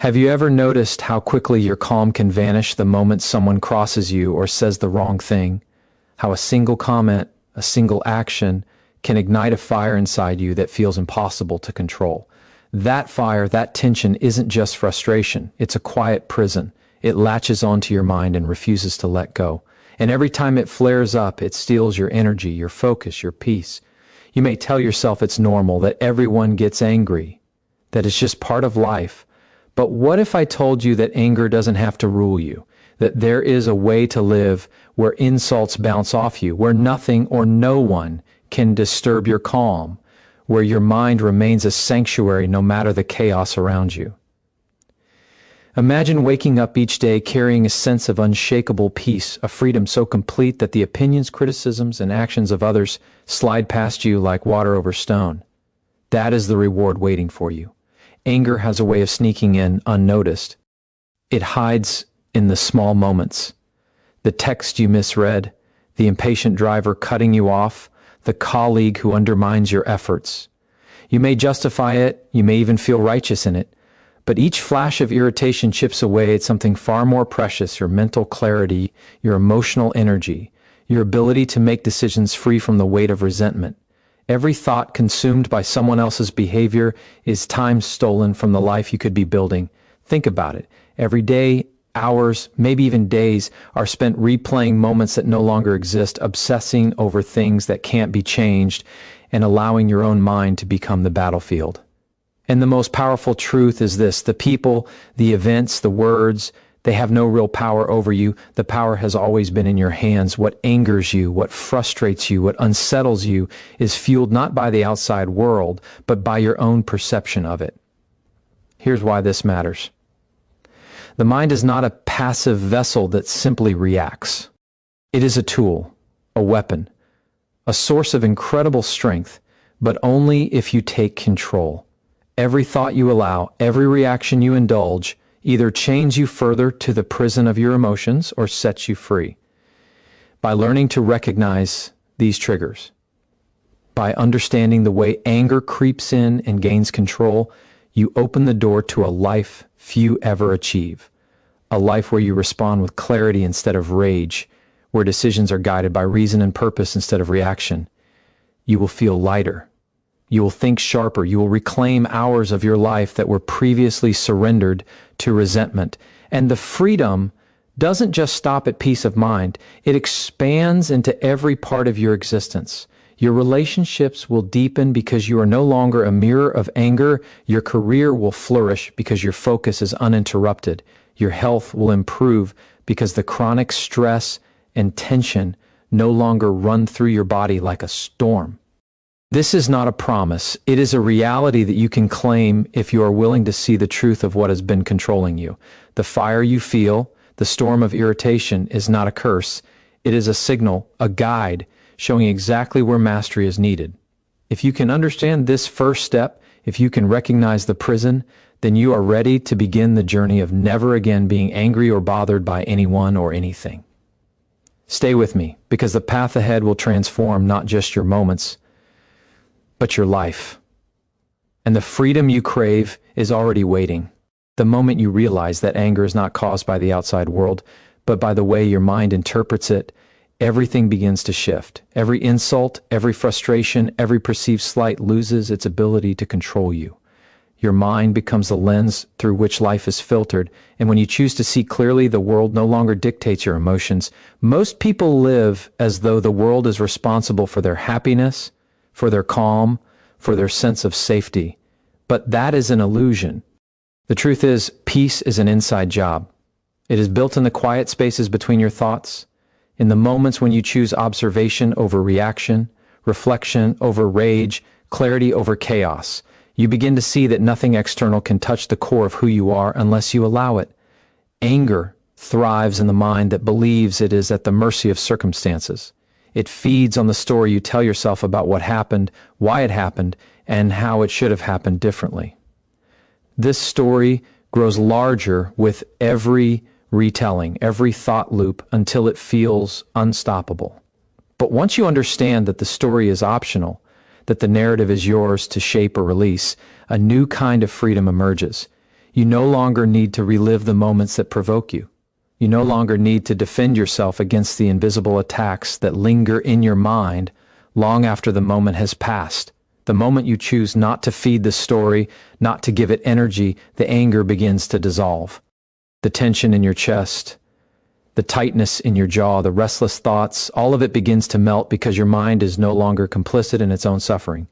Have you ever noticed how quickly your calm can vanish the moment someone crosses you or says the wrong thing? How a single comment, a single action, can ignite a fire inside you that feels impossible to control. That fire, that tension isn't just frustration. It's a quiet prison. It latches onto your mind and refuses to let go. And every time it flares up, it steals your energy, your focus, your peace. You may tell yourself it's normal, that everyone gets angry, that it's just part of life. But what if I told you that anger doesn't have to rule you? That there is a way to live where insults bounce off you, where nothing or no one can disturb your calm, where your mind remains a sanctuary no matter the chaos around you. Imagine waking up each day carrying a sense of unshakable peace, a freedom so complete that the opinions, criticisms, and actions of others slide past you like water over stone. That is the reward waiting for you. Anger has a way of sneaking in unnoticed. It hides in the small moments. The text you misread, the impatient driver cutting you off, the colleague who undermines your efforts. You may justify it, you may even feel righteous in it, but each flash of irritation chips away at something far more precious: your mental clarity, your emotional energy, your ability to make decisions free from the weight of resentment. Every thought consumed by someone else's behavior is time stolen from the life you could be building. Think about it. Every day, hours, maybe even days, are spent replaying moments that no longer exist, obsessing over things that can't be changed, and allowing your own mind to become the battlefield. And the most powerful truth is this: the people, the events, the words, they have no real power over you. The power has always been in your hands. What angers you, what frustrates you, what unsettles you is fueled not by the outside world, but by your own perception of it. Here's why this matters. The mind is not a passive vessel that simply reacts. It is a tool, a weapon, a source of incredible strength, but only if you take control. Every thought you allow, every reaction you indulge, either chains you further to the prison of your emotions or sets you free. By learning to recognize these triggers, by understanding the way anger creeps in and gains control, you open the door to a life few ever achieve. A life where you respond with clarity instead of rage, where decisions are guided by reason and purpose instead of reaction. You will feel lighter. You will think sharper. You will reclaim hours of your life that were previously surrendered to resentment. And the freedom doesn't just stop at peace of mind. It expands into every part of your existence. Your relationships will deepen because you are no longer a mirror of anger. Your career will flourish because your focus is uninterrupted. Your health will improve because the chronic stress and tension no longer run through your body like a storm. This is not a promise. It is a reality that you can claim if you are willing to see the truth of what has been controlling you. The fire you feel, the storm of irritation, is not a curse. It is a signal, a guide, showing exactly where mastery is needed. If you can understand this first step, if you can recognize the prison, then you are ready to begin the journey of never again being angry or bothered by anyone or anything. Stay with me, because the path ahead will transform not just your moments, but your life. And the freedom you crave is already waiting. The moment you realize that anger is not caused by the outside world, but by the way your mind interprets it, everything begins to shift. Every insult, every frustration, every perceived slight loses its ability to control you. Your mind becomes the lens through which life is filtered, and when you choose to see clearly, the world no longer dictates your emotions. Most people live as though the world is responsible for their happiness, for their calm, for their sense of safety. But that is an illusion. The truth is, peace is an inside job. It is built in the quiet spaces between your thoughts, in the moments when you choose observation over reaction, reflection over rage, clarity over chaos. You begin to see that nothing external can touch the core of who you are unless you allow it. Anger thrives in the mind that believes it is at the mercy of circumstances. It feeds on the story you tell yourself about what happened, why it happened, and how it should have happened differently. This story grows larger with every retelling, every thought loop, until it feels unstoppable. But once you understand that the story is optional, that the narrative is yours to shape or release, a new kind of freedom emerges. You no longer need to relive the moments that provoke you. You no longer need to defend yourself against the invisible attacks that linger in your mind long after the moment has passed. The moment you choose not to feed the story, not to give it energy, the anger begins to dissolve. The tension in your chest, the tightness in your jaw, the restless thoughts, all of it begins to melt because your mind is no longer complicit in its own suffering.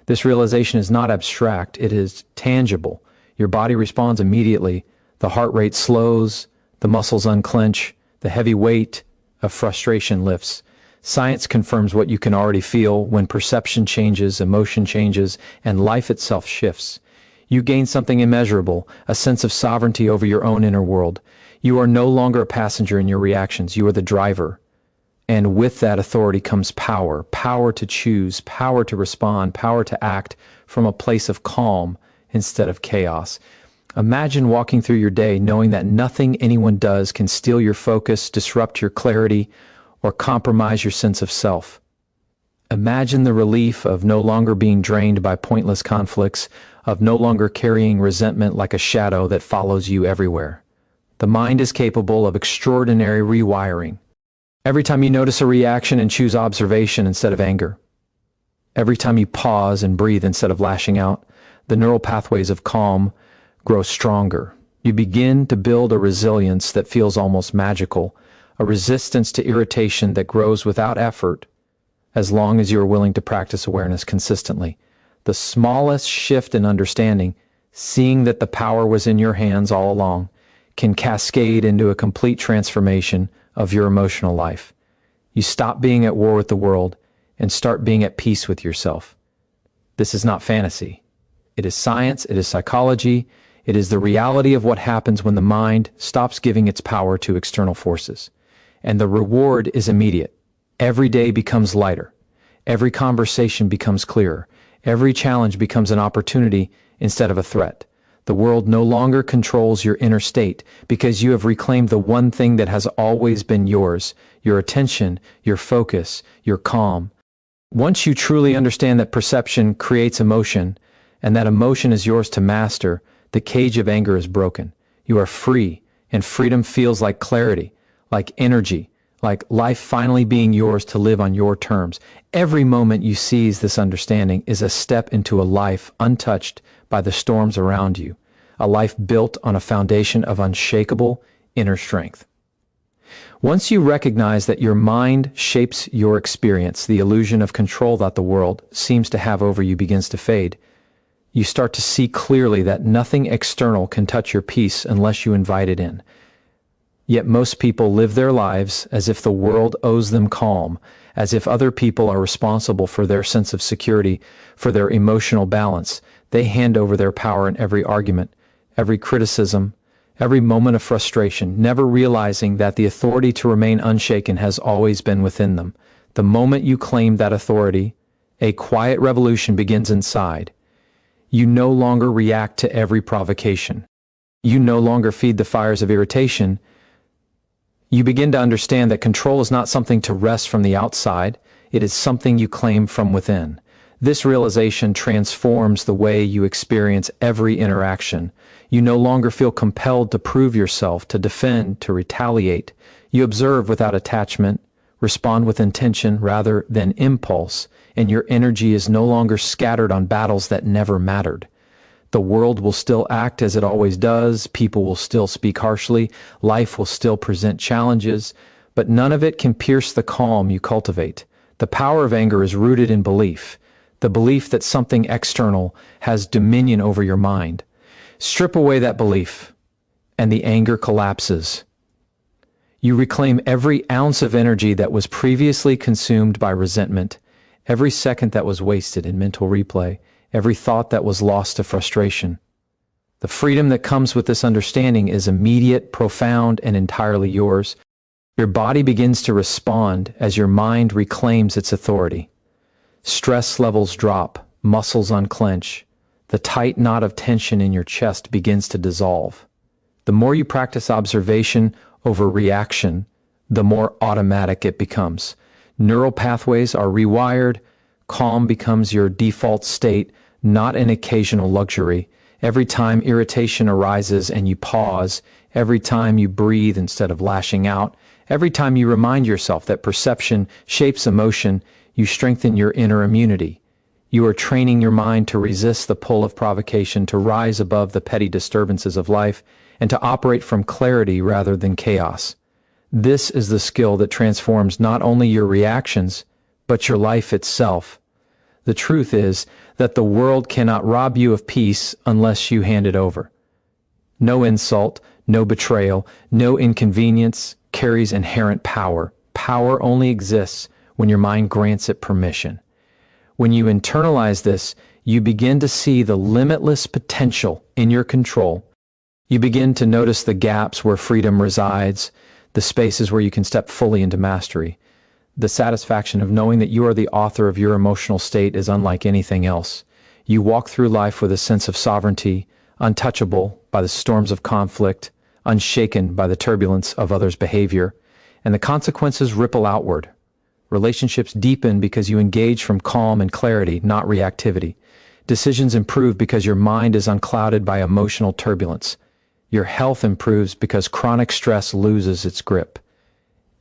This realization is not abstract, it is tangible. Your body responds immediately. The heart rate slows, the muscles unclench, the heavy weight of frustration lifts. Science confirms what you can already feel when perception changes, emotion changes, and life itself shifts. You gain something immeasurable, a sense of sovereignty over your own inner world. You are no longer a passenger in your reactions, you are the driver. And with that authority comes power, power to choose, power to respond, power to act from a place of calm instead of chaos. Imagine walking through your day knowing that nothing anyone does can steal your focus, disrupt your clarity, or compromise your sense of self. Imagine the relief of no longer being drained by pointless conflicts, of no longer carrying resentment like a shadow that follows you everywhere. The mind is capable of extraordinary rewiring. Every time you notice a reaction and choose observation instead of anger, every time you pause and breathe instead of lashing out, the neural pathways of calm grow stronger. You begin to build a resilience that feels almost magical, a resistance to irritation that grows without effort, as long as you are willing to practice awareness consistently. The smallest shift in understanding, seeing that the power was in your hands all along, can cascade into a complete transformation of your emotional life. You stop being at war with the world and start being at peace with yourself. This is not fantasy. It is science, it is psychology, it is the reality of what happens when the mind stops giving its power to external forces. And the reward is immediate. Every day becomes lighter. Every conversation becomes clearer. Every challenge becomes an opportunity instead of a threat. The world no longer controls your inner state because you have reclaimed the one thing that has always been yours, your attention, your focus, your calm. Once you truly understand that perception creates emotion and that emotion is yours to master, the cage of anger is broken. You are free, and freedom feels like clarity, like energy, like life finally being yours to live on your terms. Every moment you seize this understanding is a step into a life untouched by the storms around you, a life built on a foundation of unshakable inner strength. Once you recognize that your mind shapes your experience, the illusion of control that the world seems to have over you begins to fade. You start to see clearly that nothing external can touch your peace unless you invite it in. Yet most people live their lives as if the world owes them calm, as if other people are responsible for their sense of security, for their emotional balance. They hand over their power in every argument, every criticism, every moment of frustration, never realizing that the authority to remain unshaken has always been within them. The moment you claim that authority, a quiet revolution begins inside. You no longer react to every provocation. You no longer feed the fires of irritation. You begin to understand that control is not something to wrest from the outside, it is something you claim from within. This realization transforms the way you experience every interaction. You no longer feel compelled to prove yourself, to defend, to retaliate. You observe without attachment, respond with intention rather than impulse, and your energy is no longer scattered on battles that never mattered. The world will still act as it always does, people will still speak harshly, life will still present challenges, but none of it can pierce the calm you cultivate. The power of anger is rooted in belief, the belief that something external has dominion over your mind. Strip away that belief, and the anger collapses. You reclaim every ounce of energy that was previously consumed by resentment, every second that was wasted in mental replay, every thought that was lost to frustration. The freedom that comes with this understanding is immediate, profound, and entirely yours. Your body begins to respond as your mind reclaims its authority. Stress levels drop, muscles unclench. The tight knot of tension in your chest begins to dissolve. The more you practice observation over reaction, the more automatic it becomes. Neural pathways are rewired. Calm becomes your default state, not an occasional luxury. Every time irritation arises and you pause, every time you breathe instead of lashing out, every time you remind yourself that perception shapes emotion, you strengthen your inner immunity. You are training your mind to resist the pull of provocation, to rise above the petty disturbances of life, and to operate from clarity rather than chaos. This is the skill that transforms not only your reactions, but your life itself. The truth is that the world cannot rob you of peace unless you hand it over. No insult, no betrayal, no inconvenience carries inherent power. Power only exists when your mind grants it permission. When you internalize this, you begin to see the limitless potential in your control. You begin to notice the gaps where freedom resides, the spaces where you can step fully into mastery. The satisfaction of knowing that you are the author of your emotional state is unlike anything else. You walk through life with a sense of sovereignty, untouchable by the storms of conflict, unshaken by the turbulence of others' behavior, and the consequences ripple outward. Relationships deepen because you engage from calm and clarity, not reactivity. Decisions improve because your mind is unclouded by emotional turbulence. Your health improves because chronic stress loses its grip.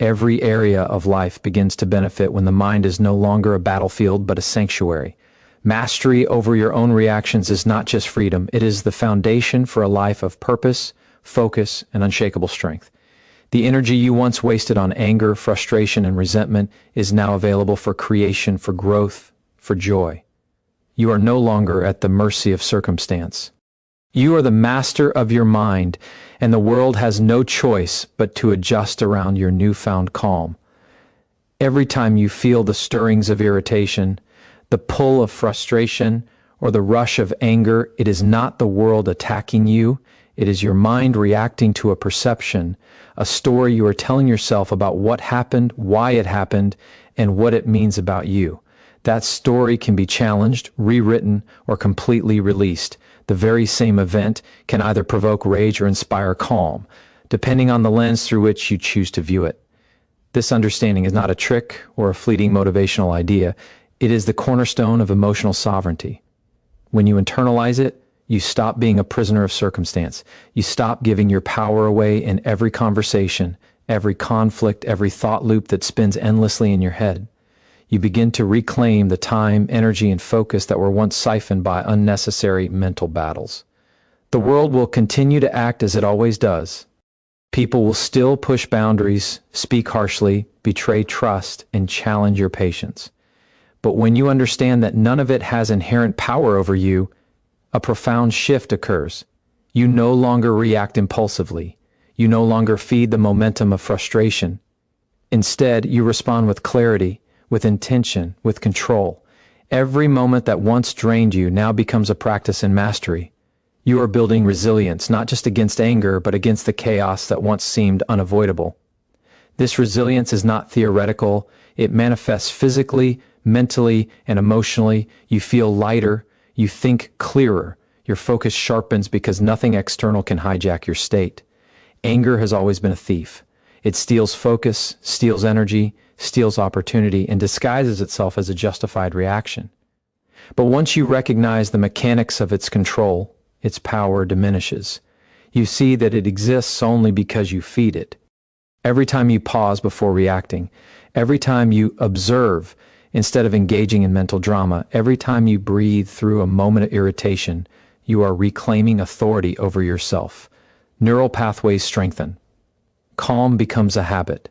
Every area of life begins to benefit when the mind is no longer a battlefield but a sanctuary. Mastery over your own reactions is not just freedom, it is the foundation for a life of purpose, focus, and unshakable strength. The energy you once wasted on anger, frustration, and resentment is now available for creation, for growth, for joy. You are no longer at the mercy of circumstance. You are the master of your mind, and the world has no choice but to adjust around your newfound calm. Every time you feel the stirrings of irritation, the pull of frustration, or the rush of anger, it is not the world attacking you. It is your mind reacting to a perception, a story you are telling yourself about what happened, why it happened, and what it means about you. That story can be challenged, rewritten, or completely released. The very same event can either provoke rage or inspire calm, depending on the lens through which you choose to view it. This understanding is not a trick or a fleeting motivational idea. It is the cornerstone of emotional sovereignty. When you internalize it, you stop being a prisoner of circumstance. You stop giving your power away in every conversation, every conflict, every thought loop that spins endlessly in your head. You begin to reclaim the time, energy, and focus that were once siphoned by unnecessary mental battles. The world will continue to act as it always does. People will still push boundaries, speak harshly, betray trust, and challenge your patience. But when you understand that none of it has inherent power over you, a profound shift occurs. You no longer react impulsively. You no longer feed the momentum of frustration. Instead, you respond with clarity, with intention, with control. Every moment that once drained you now becomes a practice in mastery. You are building resilience, not just against anger, but against the chaos that once seemed unavoidable. This resilience is not theoretical. It manifests physically, mentally, and emotionally. You feel lighter. You think clearer. Your focus sharpens because nothing external can hijack your state. Anger has always been a thief. It steals focus, steals energy, steals opportunity, and disguises itself as a justified reaction. But once you recognize the mechanics of its control, its power diminishes. You see that it exists only because you feed it. Every time you pause before reacting, every time you observe instead of engaging in mental drama, every time you breathe through a moment of irritation, you are reclaiming authority over yourself. Neural pathways strengthen. Calm becomes a habit.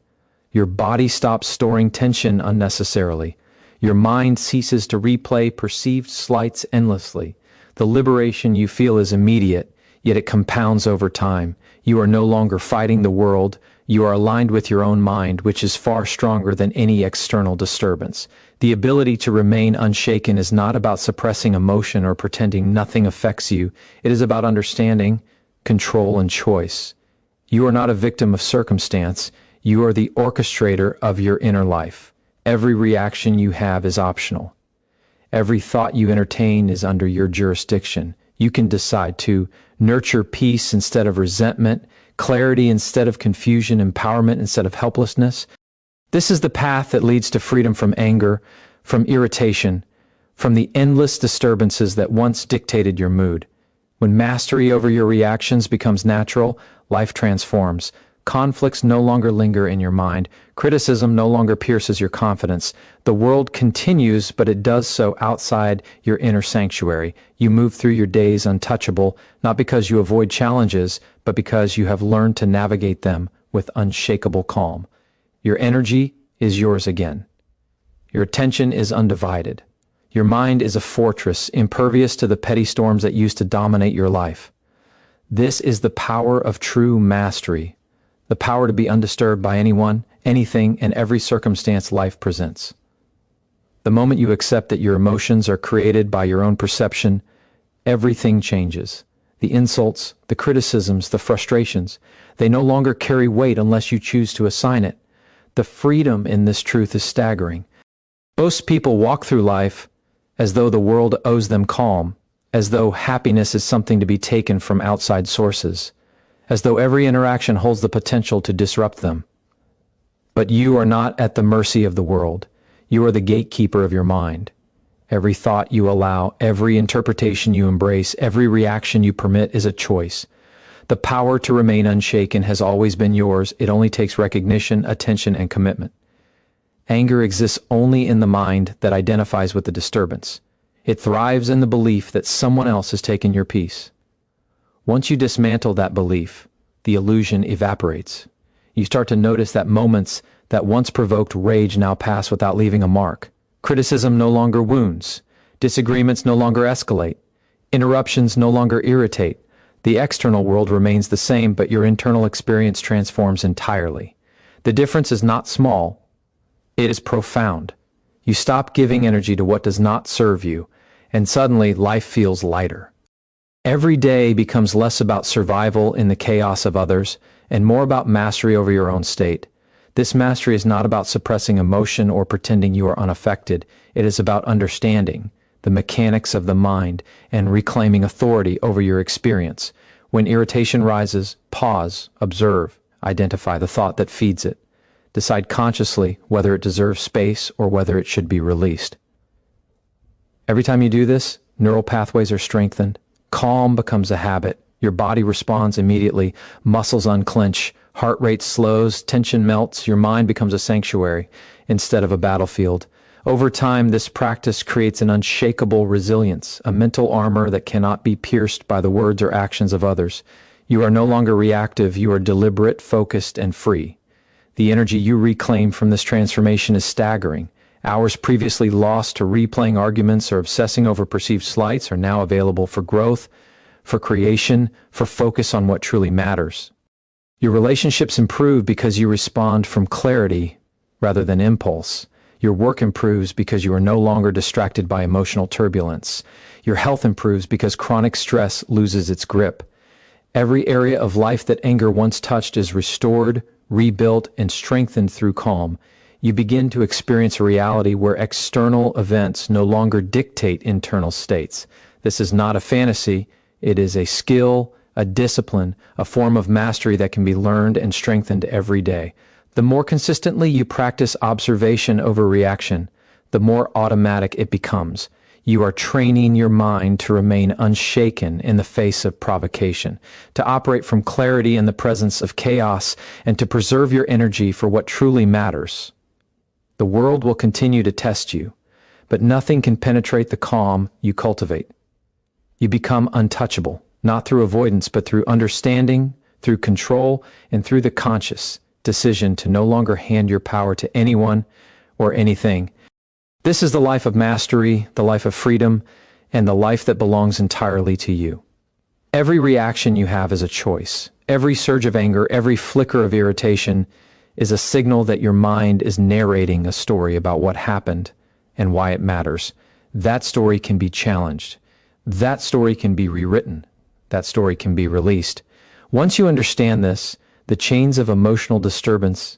Your body stops storing tension unnecessarily. Your mind ceases to replay perceived slights endlessly. The liberation you feel is immediate, yet it compounds over time. You are no longer fighting the world. You are aligned with your own mind, which is far stronger than any external disturbance. The ability to remain unshaken is not about suppressing emotion or pretending nothing affects you. It is about understanding, control, and choice. You are not a victim of circumstance. You are the orchestrator of your inner life. Every reaction you have is optional. Every thought you entertain is under your jurisdiction. You can decide to nurture peace instead of resentment, clarity instead of confusion, empowerment instead of helplessness. This is the path that leads to freedom from anger, from irritation, from the endless disturbances that once dictated your mood. When mastery over your reactions becomes natural, life transforms. Conflicts no longer linger in your mind. Criticism no longer pierces your confidence. The world continues, but it does so outside your inner sanctuary. You move through your days untouchable, not because you avoid challenges, but because you have learned to navigate them with unshakable calm. Your energy is yours again. Your attention is undivided. Your mind is a fortress, impervious to the petty storms that used to dominate your life. This is the power of true mastery. The power to be undisturbed by anyone, anything, and every circumstance life presents. The moment you accept that your emotions are created by your own perception, everything changes. The insults, the criticisms, the frustrations, they no longer carry weight unless you choose to assign it. The freedom in this truth is staggering. Most people walk through life as though the world owes them calm, as though happiness is something to be taken from outside sources, as though every interaction holds the potential to disrupt them. But you are not at the mercy of the world. You are the gatekeeper of your mind. Every thought you allow, every interpretation you embrace, every reaction you permit is a choice. The power to remain unshaken has always been yours. It only takes recognition, attention, and commitment. Anger exists only in the mind that identifies with the disturbance. It thrives in the belief that someone else has taken your peace. Once you dismantle that belief, the illusion evaporates. You start to notice that moments that once provoked rage now pass without leaving a mark. Criticism no longer wounds. Disagreements no longer escalate. Interruptions no longer irritate. The external world remains the same, but your internal experience transforms entirely. The difference is not small. It is profound. You stop giving energy to what does not serve you, and suddenly life feels lighter. Every day becomes less about survival in the chaos of others and more about mastery over your own state. This mastery is not about suppressing emotion or pretending you are unaffected. It is about understanding the mechanics of the mind and reclaiming authority over your experience. When irritation rises, pause, observe, identify the thought that feeds it. Decide consciously whether it deserves space or whether it should be released. Every time you do this, neural pathways are strengthened. Calm becomes a habit. Your body responds immediately. Muscles unclench. Heart rate slows. Tension melts. Your mind becomes a sanctuary instead of a battlefield. Over time, this practice creates an unshakable resilience, a mental armor that cannot be pierced by the words or actions of others. You are no longer reactive. You are deliberate, focused, and free. The energy you reclaim from this transformation is staggering. Hours previously lost to replaying arguments or obsessing over perceived slights are now available for growth, for creation, for focus on what truly matters. Your relationships improve because you respond from clarity rather than impulse. Your work improves because you are no longer distracted by emotional turbulence. Your health improves because chronic stress loses its grip. Every area of life that anger once touched is restored, rebuilt, and strengthened through calm. You begin to experience a reality where external events no longer dictate internal states. This is not a fantasy. It is a skill, a discipline, a form of mastery that can be learned and strengthened every day. The more consistently you practice observation over reaction, the more automatic it becomes. You are training your mind to remain unshaken in the face of provocation, to operate from clarity in the presence of chaos, and to preserve your energy for what truly matters. The world will continue to test you, but nothing can penetrate the calm you cultivate. You become untouchable, not through avoidance, but through understanding, through control, and through the conscious decision to no longer hand your power to anyone or anything. This is the life of mastery, the life of freedom, and the life that belongs entirely to you. Every reaction you have is a choice. Every surge of anger, every flicker of irritation is a signal that your mind is narrating a story about what happened and why it matters. That story can be challenged. That story can be rewritten. That story can be released. Once you understand this, the chains of emotional disturbance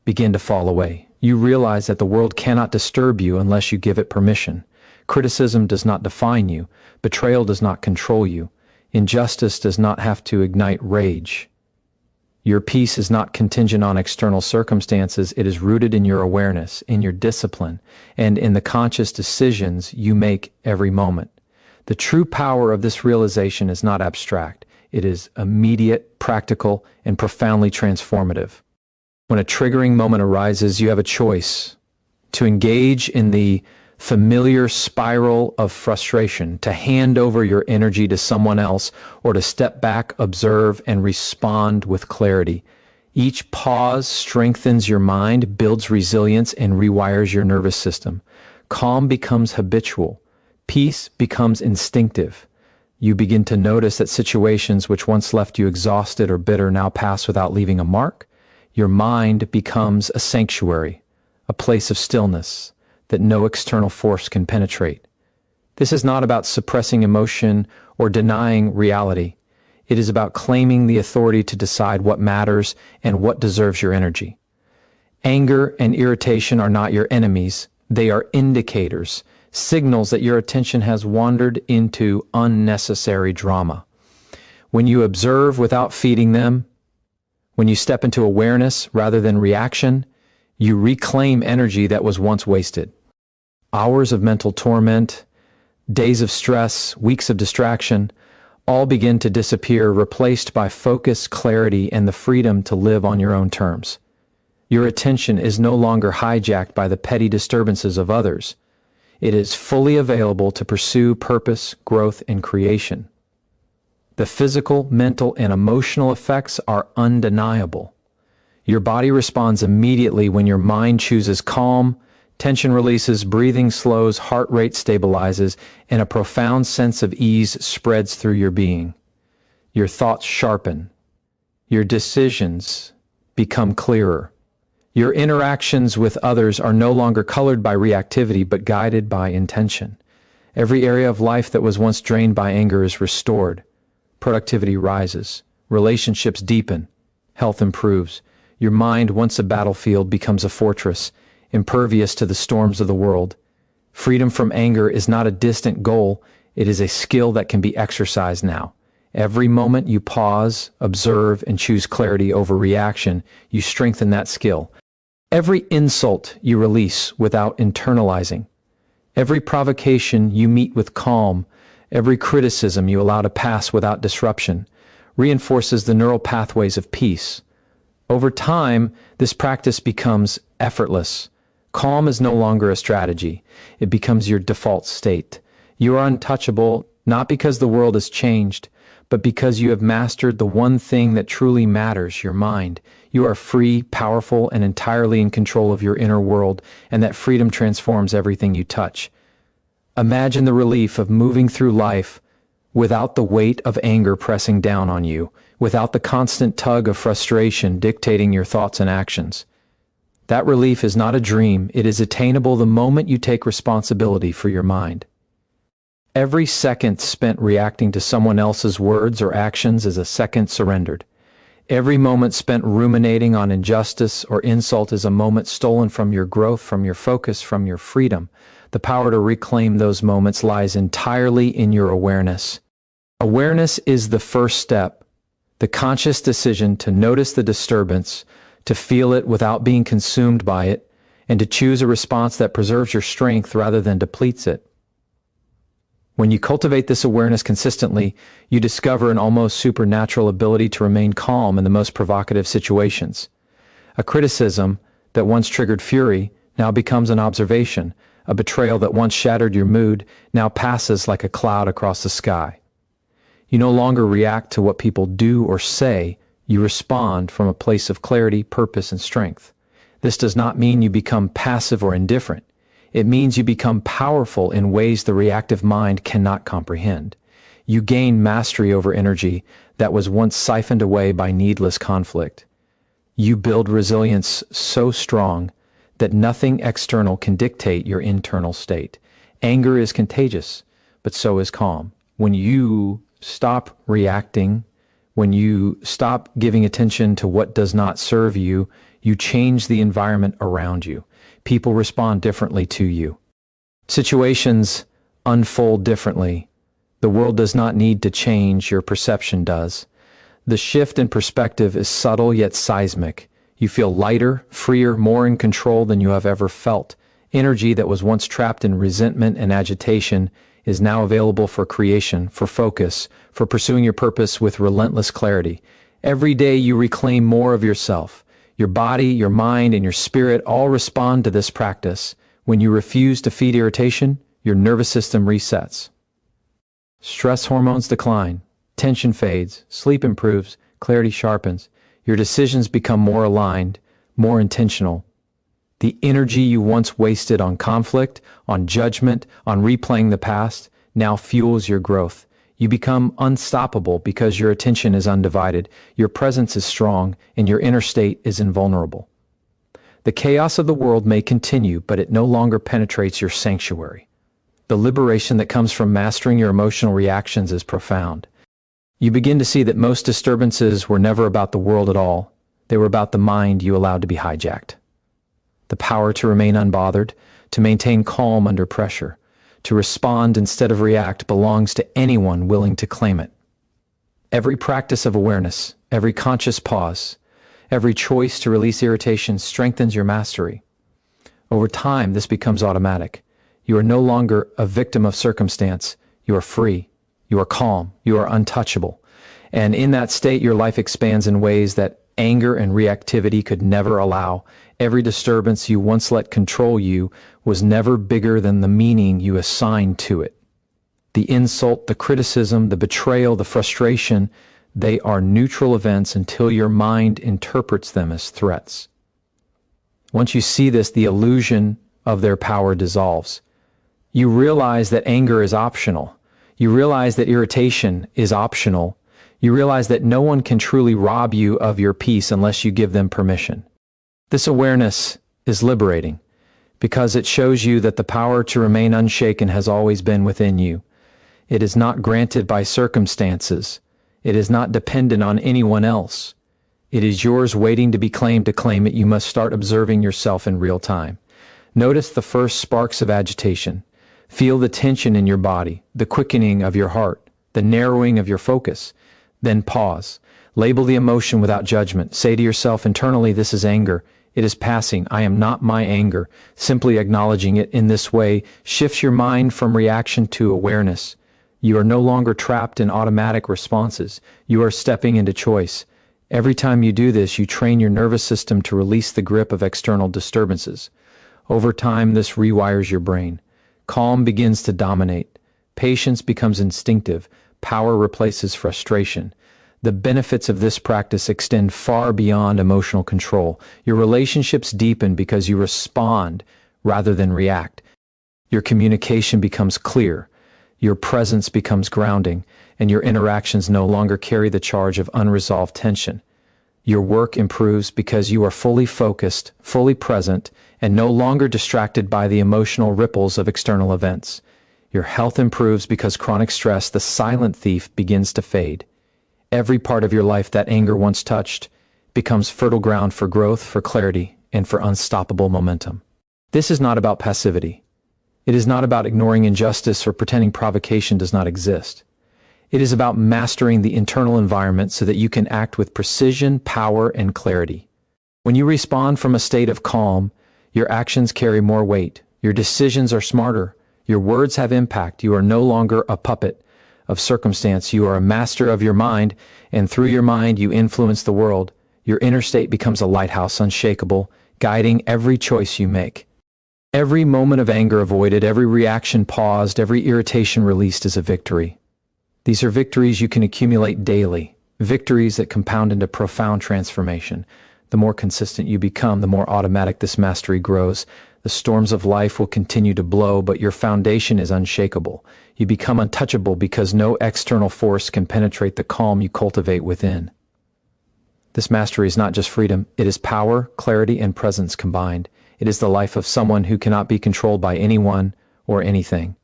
begin to fall away. You realize that the world cannot disturb you unless you give it permission. Criticism does not define you. Betrayal does not control you. Injustice does not have to ignite rage. Your peace is not contingent on external circumstances. It is rooted in your awareness, in your discipline, and in the conscious decisions you make every moment. The true power of this realization is not abstract. It is immediate, practical, and profoundly transformative. When a triggering moment arises, you have a choice to engage in the familiar spiral of frustration, to hand over your energy to someone else, or to step back, observe, and respond with clarity. Each pause strengthens your mind, builds resilience, and rewires your nervous system. Calm becomes habitual. Peace becomes instinctive. You begin to notice that situations which once left you exhausted or bitter now pass without leaving a mark. Your mind becomes a sanctuary, a place of stillness that no external force can penetrate. This is not about suppressing emotion or denying reality. It is about claiming the authority to decide what matters and what deserves your energy. Anger and irritation are not your enemies. They are indicators, signals that your attention has wandered into unnecessary drama. When you observe without feeding them, when you step into awareness rather than reaction, you reclaim energy that was once wasted. Hours of mental torment, days of stress, weeks of distraction, all begin to disappear, replaced by focus, clarity, and the freedom to live on your own terms. Your attention is no longer hijacked by the petty disturbances of others. It is fully available to pursue purpose, growth, and creation. The physical, mental, and emotional effects are undeniable. Your body responds immediately when your mind chooses calm, tension releases, breathing slows, heart rate stabilizes, and a profound sense of ease spreads through your being. Your thoughts sharpen. Your decisions become clearer. Your interactions with others are no longer colored by reactivity but guided by intention. Every area of life that was once drained by anger is restored. Productivity rises. Relationships deepen. Health improves. Your mind, once a battlefield, becomes a fortress, impervious to the storms of the world. Freedom from anger is not a distant goal. It is a skill that can be exercised now. Every moment you pause, observe, and choose clarity over reaction, you strengthen that skill. Every insult you release without internalizing. Every provocation you meet with calm. Every criticism you allow to pass without disruption reinforces the neural pathways of peace. Over time, this practice becomes effortless. Calm is no longer a strategy. It becomes your default state. You are untouchable, not because the world has changed, but because you have mastered the one thing that truly matters, your mind. You are free, powerful, and entirely in control of your inner world, and that freedom transforms everything you touch. Imagine the relief of moving through life without the weight of anger pressing down on you, without the constant tug of frustration dictating your thoughts and actions. That relief is not a dream. It is attainable the moment you take responsibility for your mind. Every second spent reacting to someone else's words or actions is a second surrendered. Every moment spent ruminating on injustice or insult is a moment stolen from your growth, from your focus, from your freedom. The power to reclaim those moments lies entirely in your awareness. Awareness is the first step, the conscious decision to notice the disturbance, to feel it without being consumed by it, and to choose a response that preserves your strength rather than depletes it. When you cultivate this awareness consistently, you discover an almost supernatural ability to remain calm in the most provocative situations. A criticism that once triggered fury now becomes an observation. A betrayal that once shattered your mood now passes like a cloud across the sky. You no longer react to what people do or say. You respond from a place of clarity, purpose, and strength. This does not mean you become passive or indifferent. It means you become powerful in ways the reactive mind cannot comprehend. You gain mastery over energy that was once siphoned away by needless conflict. You build resilience so strong that nothing external can dictate your internal state. Anger is contagious, but so is calm. When you stop reacting, when you stop giving attention to what does not serve you, you change the environment around you. People respond differently to you. Situations unfold differently. The world does not need to change, your perception does. The shift in perspective is subtle yet seismic. You feel lighter, freer, more in control than you have ever felt. Energy that was once trapped in resentment and agitation is now available for creation, for focus, for pursuing your purpose with relentless clarity. Every day you reclaim more of yourself. Your body, your mind, and your spirit all respond to this practice. When you refuse to feed irritation, your nervous system resets. Stress hormones decline, tension fades, sleep improves, clarity sharpens. Your decisions become more aligned, more intentional. The energy you once wasted on conflict, on judgment, on replaying the past, now fuels your growth. You become unstoppable because your attention is undivided, your presence is strong, and your inner state is invulnerable. The chaos of the world may continue, but it no longer penetrates your sanctuary. The liberation that comes from mastering your emotional reactions is profound. You begin to see that most disturbances were never about the world at all. They were about the mind you allowed to be hijacked. The power to remain unbothered, to maintain calm under pressure, to respond instead of react belongs to anyone willing to claim it. Every practice of awareness, every conscious pause, every choice to release irritation strengthens your mastery. Over time, this becomes automatic. You are no longer a victim of circumstance. You are free. You are calm. You are untouchable. And in that state, your life expands in ways that anger and reactivity could never allow. Every disturbance you once let control you was never bigger than the meaning you assigned to it. The insult, the criticism, the betrayal, the frustration, they are neutral events until your mind interprets them as threats. Once you see this, the illusion of their power dissolves. You realize that anger is optional. You realize that irritation is optional. You realize that no one can truly rob you of your peace unless you give them permission. This awareness is liberating because it shows you that the power to remain unshaken has always been within you. It is not granted by circumstances. It is not dependent on anyone else. It is yours waiting to be claimed. To claim it, you must start observing yourself in real time. Notice the first sparks of agitation. Feel the tension in your body, the quickening of your heart, the narrowing of your focus. Then pause. Label the emotion without judgment. Say to yourself internally, this is anger. It is passing. I am not my anger. Simply acknowledging it in this way shifts your mind from reaction to awareness. You are no longer trapped in automatic responses. You are stepping into choice. Every time you do this, you train your nervous system to release the grip of external disturbances. Over time, this rewires your brain. Calm begins to dominate. Patience becomes instinctive. Power replaces frustration. The benefits of this practice extend far beyond emotional control. Your relationships deepen because you respond rather than react. Your communication becomes clear. Your presence becomes grounding, and your interactions no longer carry the charge of unresolved tension. Your work improves because you are fully focused, fully present, and no longer distracted by the emotional ripples of external events. Your health improves because chronic stress, the silent thief, begins to fade. Every part of your life that anger once touched becomes fertile ground for growth, for clarity, and for unstoppable momentum. This is not about passivity. It is not about ignoring injustice or pretending provocation does not exist. It is about mastering the internal environment so that you can act with precision, power, and clarity. When you respond from a state of calm, your actions carry more weight. Your decisions are smarter. Your words have impact. You are no longer a puppet of circumstance. You are a master of your mind, and through your mind you influence the world. Your inner state becomes a lighthouse, unshakable, guiding every choice you make. Every moment of anger avoided, every reaction paused, every irritation released is a victory. These are victories you can accumulate daily, victories that compound into profound transformation. The more consistent you become, the more automatic this mastery grows. The storms of life will continue to blow, but your foundation is unshakable. You become untouchable because no external force can penetrate the calm you cultivate within. This mastery is not just freedom, it is power, clarity, and presence combined. It is the life of someone who cannot be controlled by anyone or anything.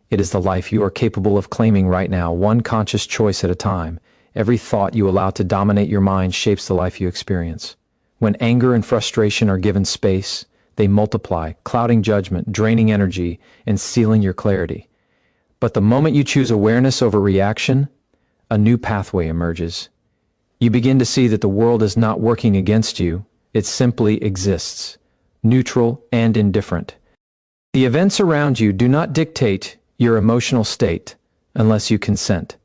It is the life you are capable of claiming right now, one conscious choice at a time. Every thought you allow to dominate your mind shapes the life you experience. When anger and frustration are given space, they multiply, clouding judgment, draining energy, and sealing your clarity. But the moment you choose awareness over reaction, a new pathway emerges. You begin to see that the world is not working against you, it simply exists, neutral and indifferent. The events around you do not dictate your emotional state, unless you consent.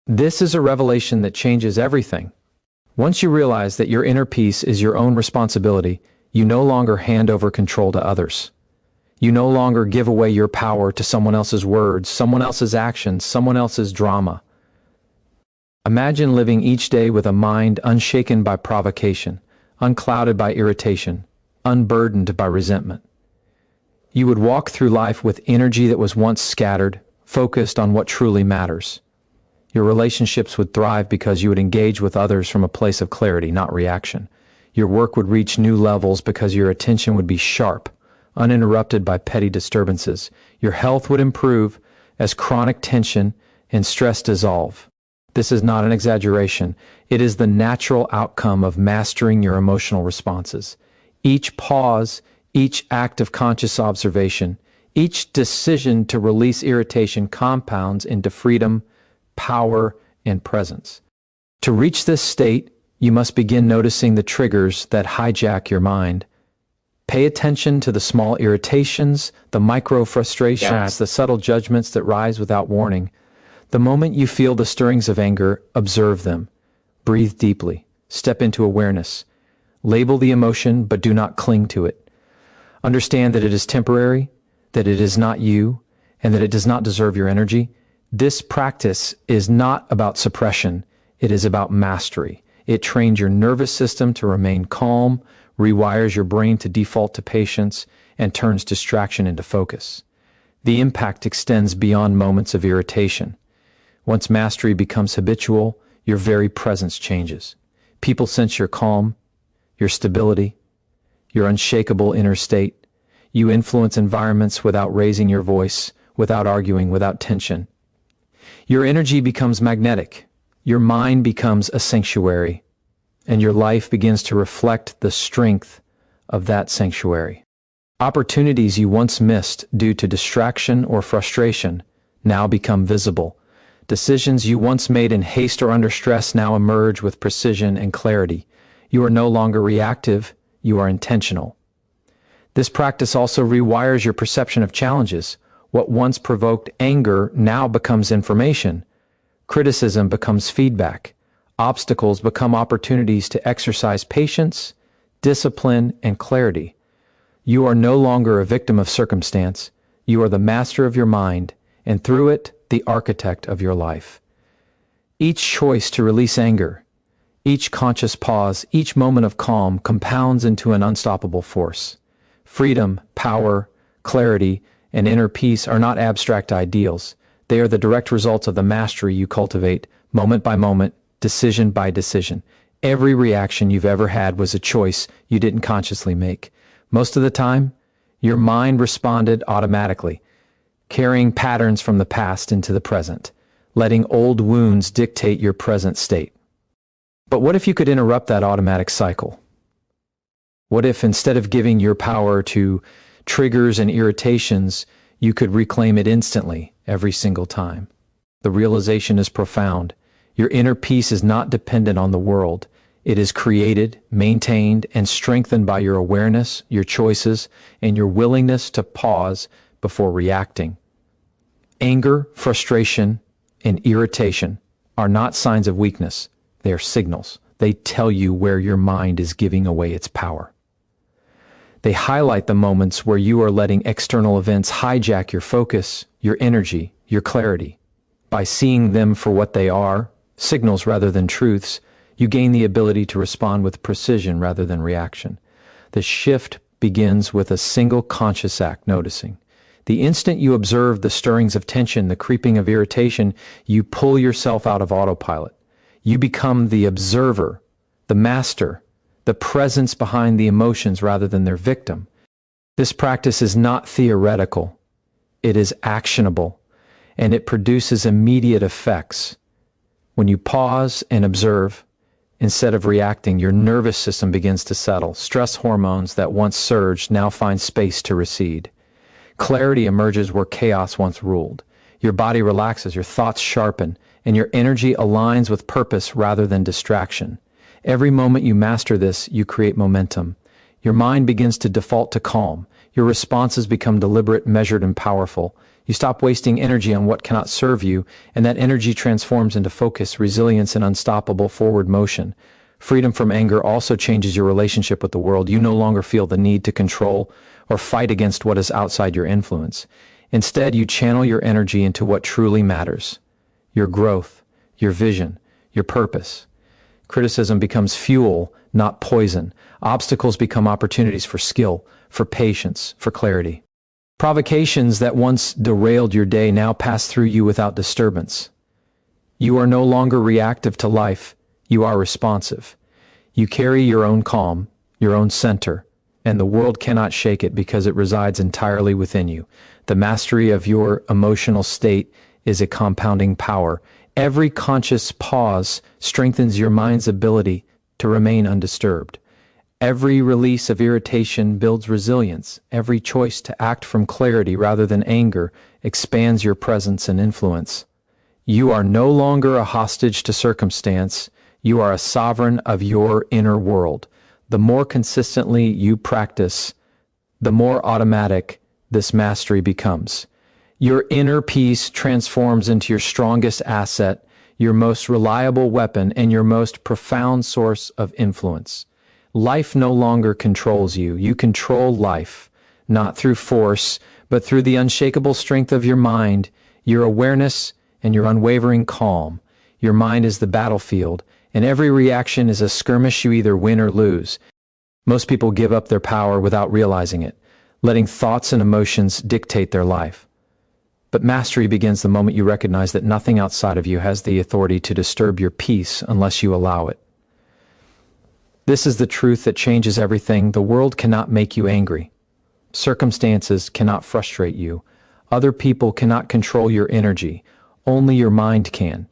This is a revelation that changes everything. Once you realize that your inner peace is your own responsibility, you no longer hand over control to others. You no longer give away your power to someone else's words, someone else's actions, someone else's drama. Imagine living each day with a mind unshaken by provocation, unclouded by irritation, unburdened by resentment. You would walk through life with energy that was once scattered, focused on what truly matters. Your relationships would thrive because you would engage with others from a place of clarity, not reaction. Your work would reach new levels because your attention would be sharp, uninterrupted by petty disturbances. Your health would improve as chronic tension and stress dissolve. This is not an exaggeration. It is the natural outcome of mastering your emotional responses. Each pause, each act of conscious observation, each decision to release irritation compounds into freedom, power, and presence. To reach this state, you must begin noticing the triggers that hijack your mind. Pay attention to the small irritations, the micro frustrations, the subtle judgments that rise without warning. The moment you feel the stirrings of anger, observe them. Breathe deeply. Step into awareness. Label the emotion, but do not cling to it. Understand that it is temporary, that it is not you, and that it does not deserve your energy. This practice is not about suppression. It is about mastery. It trains your nervous system to remain calm, rewires your brain to default to patience, and turns distraction into focus. The impact extends beyond moments of irritation. Once mastery becomes habitual, your very presence changes. People sense your calm, your stability, your unshakable inner state. You influence environments without raising your voice, without arguing, without tension. Your energy becomes magnetic, your mind becomes a sanctuary, and your life begins to reflect the strength of that sanctuary. Opportunities you once missed due to distraction or frustration now become visible. Decisions you once made in haste or under stress now emerge with precision and clarity. You are no longer reactive, you are intentional. This practice also rewires your perception of challenges. What once provoked anger now becomes information. Criticism becomes feedback. Obstacles become opportunities to exercise patience, discipline, and clarity. You are no longer a victim of circumstance. You are the master of your mind, and through it, the architect of your life. Each choice to release anger, each conscious pause, each moment of calm compounds into an unstoppable force. Freedom, power, clarity, and inner peace are not abstract ideals. They are the direct results of the mastery you cultivate, moment by moment, decision by decision. Every reaction you've ever had was a choice you didn't consciously make. Most of the time, your mind responded automatically, carrying patterns from the past into the present, letting old wounds dictate your present state. But what if you could interrupt that automatic cycle? What if instead of giving your power to triggers and irritations, you could reclaim it instantly, every single time? The realization is profound. Your inner peace is not dependent on the world. It is created, maintained, and strengthened by your awareness, your choices, and your willingness to pause before reacting. Anger, frustration, and irritation are not signs of weakness. They are signals. They tell you where your mind is giving away its power. They highlight the moments where you are letting external events hijack your focus, your energy, your clarity. By seeing them for what they are, signals rather than truths, you gain the ability to respond with precision rather than reaction. The shift begins with a single conscious act, noticing. The instant you observe the stirrings of tension, the creeping of irritation, you pull yourself out of autopilot. You become the observer, the master, the presence behind the emotions rather than their victim. This practice is not theoretical. It is actionable, and it produces immediate effects. When you pause and observe, instead of reacting, your nervous system begins to settle. Stress hormones that once surged now find space to recede. Clarity emerges where chaos once ruled. Your body relaxes, your thoughts sharpen, and your energy aligns with purpose rather than distraction. Every moment you master this, you create momentum. Your mind begins to default to calm. Your responses become deliberate, measured, and powerful. You stop wasting energy on what cannot serve you, and that energy transforms into focus, resilience, and unstoppable forward motion. Freedom from anger also changes your relationship with the world. You no longer feel the need to control or fight against what is outside your influence. Instead, you channel your energy into what truly matters: your growth, your vision, your purpose. Criticism becomes fuel, not poison. Obstacles become opportunities for skill, for patience, for clarity. Provocations that once derailed your day now pass through you without disturbance. You are no longer reactive to life, you are responsive. You carry your own calm, your own center, and the world cannot shake it because it resides entirely within you. The mastery of your emotional state is a compounding power. Every conscious pause strengthens your mind's ability to remain undisturbed. Every release of irritation builds resilience. Every choice to act from clarity rather than anger expands your presence and influence. You are no longer a hostage to circumstance. You are a sovereign of your inner world. The more consistently you practice, the more automatic this mastery becomes. Your inner peace transforms into your strongest asset, your most reliable weapon, and your most profound source of influence. Life no longer controls you. You control life, not through force, but through the unshakable strength of your mind, your awareness, and your unwavering calm. Your mind is the battlefield, and every reaction is a skirmish you either win or lose. Most people give up their power without realizing it, letting thoughts and emotions dictate their life. But mastery begins the moment you recognize that nothing outside of you has the authority to disturb your peace unless you allow it. This is the truth that changes everything. The world cannot make you angry. Circumstances cannot frustrate you. Other people cannot control your energy. Only your mind can.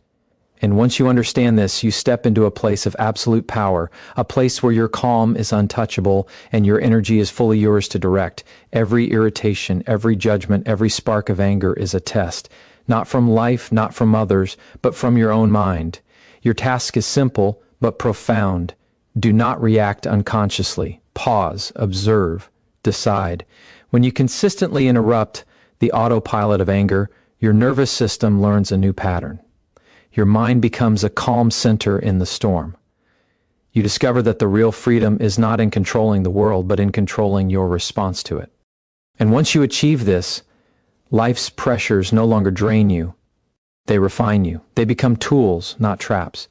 And once you understand this, you step into a place of absolute power, a place where your calm is untouchable and your energy is fully yours to direct. Every irritation, every judgment, every spark of anger is a test, not from life, not from others, but from your own mind. Your task is simple, but profound. Do not react unconsciously. Pause, observe, decide. When you consistently interrupt the autopilot of anger, your nervous system learns a new pattern. Your mind becomes a calm center in the storm. You discover that the real freedom is not in controlling the world, but in controlling your response to it. And once you achieve this, life's pressures no longer drain you. They refine you. They become tools, not traps.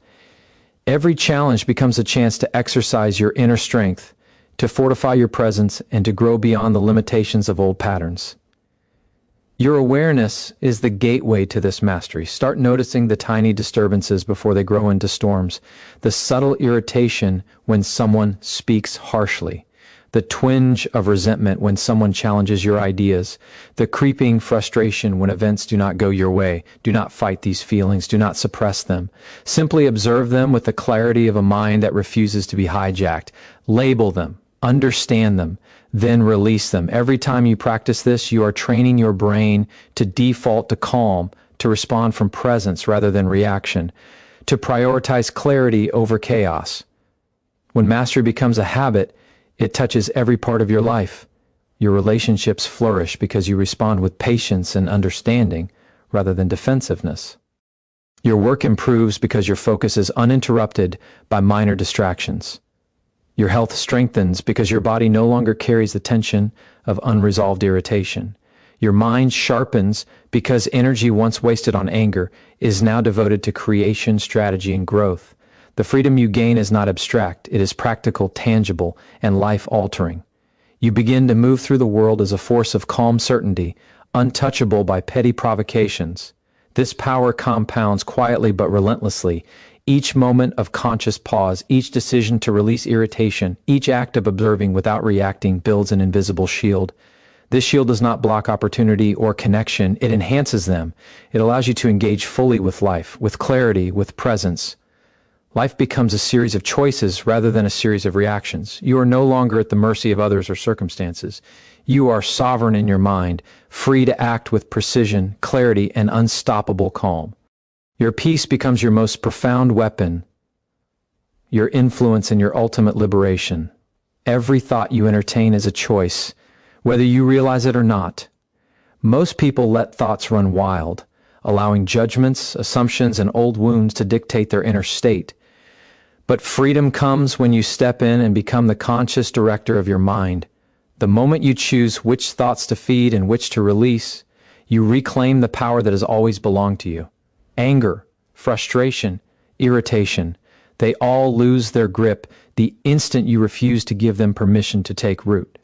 Every challenge becomes a chance to exercise your inner strength, to fortify your presence, and to grow beyond the limitations of old patterns. Your awareness is the gateway to this mastery. Start noticing the tiny disturbances before they grow into storms, the subtle irritation when someone speaks harshly, the twinge of resentment when someone challenges your ideas, the creeping frustration when events do not go your way. Do not fight these feelings. Do not suppress them. Simply observe them with the clarity of a mind that refuses to be hijacked. Label them. Understand them, then release them. Every time you practice this, you are training your brain to default to calm, to respond from presence rather than reaction, to prioritize clarity over chaos. When mastery becomes a habit, it touches every part of your life. Your relationships flourish because you respond with patience and understanding rather than defensiveness. Your work improves because your focus is uninterrupted by minor distractions. Your health strengthens because your body no longer carries the tension of unresolved irritation. Your mind sharpens because energy once wasted on anger is now devoted to creation, strategy, and growth. The freedom you gain is not abstract. It is practical, tangible, and life-altering. You begin to move through the world as a force of calm certainty, untouchable by petty provocations. This power compounds quietly but relentlessly. Each moment of conscious pause, each decision to release irritation, each act of observing without reacting builds an invisible shield. This shield does not block opportunity or connection. It enhances them. It allows you to engage fully with life, with clarity, with presence. Life becomes a series of choices rather than a series of reactions. You are no longer at the mercy of others or circumstances. You are sovereign in your mind, free to act with precision, clarity, and unstoppable calm. Your peace becomes your most profound weapon, your influence and your ultimate liberation. Every thought you entertain is a choice, whether you realize it or not. Most people let thoughts run wild, allowing judgments, assumptions, and old wounds to dictate their inner state. But freedom comes when you step in and become the conscious director of your mind. The moment you choose which thoughts to feed and which to release, you reclaim the power that has always belonged to you. Anger, frustration, irritation, they all lose their grip the instant you refuse to give them permission to take root.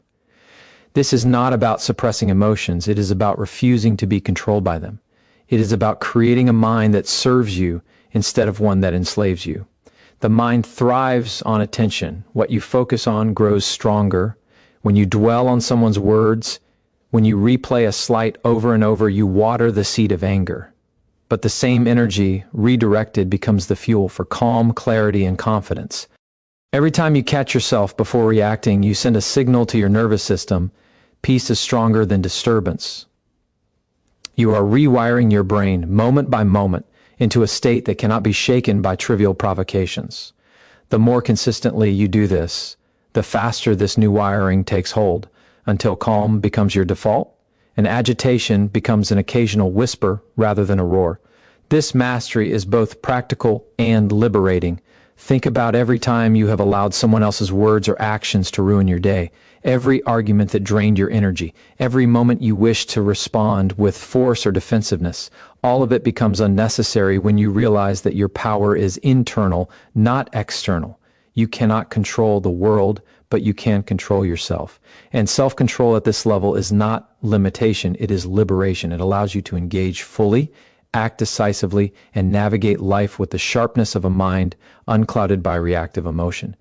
This is not about suppressing emotions, it is about refusing to be controlled by them. It is about creating a mind that serves you instead of one that enslaves you. The mind thrives on attention. What you focus on grows stronger. When you dwell on someone's words, when you replay a slight over and over, you water the seed of anger. But the same energy, redirected, becomes the fuel for calm, clarity, and confidence. Every time you catch yourself before reacting, you send a signal to your nervous system. Peace is stronger than disturbance. You are rewiring your brain moment by moment into a state that cannot be shaken by trivial provocations. The more consistently you do this, the faster this new wiring takes hold, until calm becomes your default, and agitation becomes an occasional whisper rather than a roar. This mastery is both practical and liberating. Think about every time you have allowed someone else's words or actions to ruin your day, every argument that drained your energy, every moment you wish to respond with force or defensiveness. All of it becomes unnecessary when you realize that your power is internal, not external. You cannot control the world, but you can control yourself. And self-control at this level is not limitation, it is liberation. It allows you to engage fully, act decisively, and navigate life with the sharpness of a mind unclouded by reactive emotion.